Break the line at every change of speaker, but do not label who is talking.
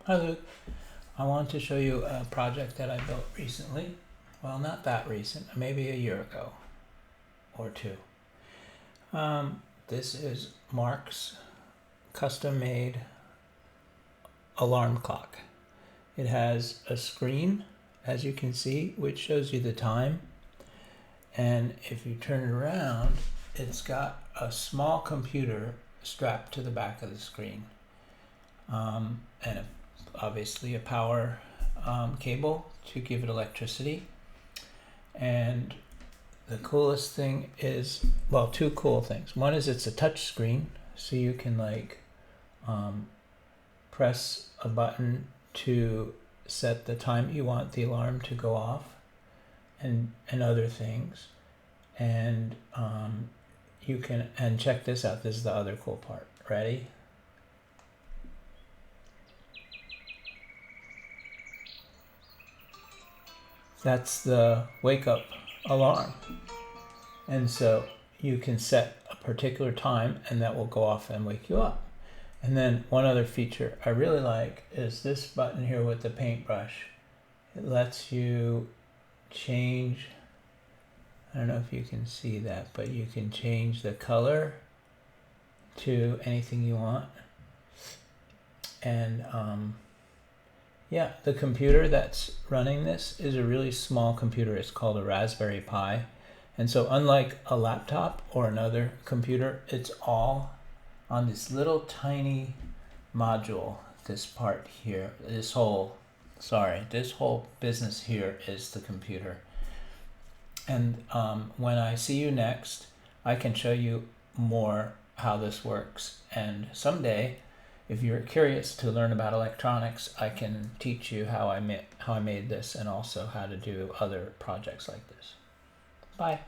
Hi Luke, I want to show you a project that I built recently. Well, not that recent, maybe a year ago or two. This is Mark's custom made alarm clock. It has a screen, as you can see, which shows you the time. And if you turn it around, it's got a small computer strapped to the back of the screen. And obviously a power cable to give it electricity. And the coolest thing is, well, two cool things. One is it's a touch screen, so you can press a button to set the time you want the alarm to go off, and other things. And you can, and check this out. This is the other cool part. Ready? That's the wake up alarm. And so you can set a particular time and that will go off and wake you up. And then one other feature I really like is this button here with the paintbrush. It lets you change, I don't know if you can see that, but you can change the color to anything you want. And yeah, the computer that's running this is a really small computer. It's called a Raspberry Pi. And so unlike a laptop or another computer, it's all on this little tiny module. This part here, this whole business here is the computer. And when I see you next, I can show you more how this works. And someday, if you're curious to learn about electronics, I can teach you how I made this and also how to do other projects like this. Bye.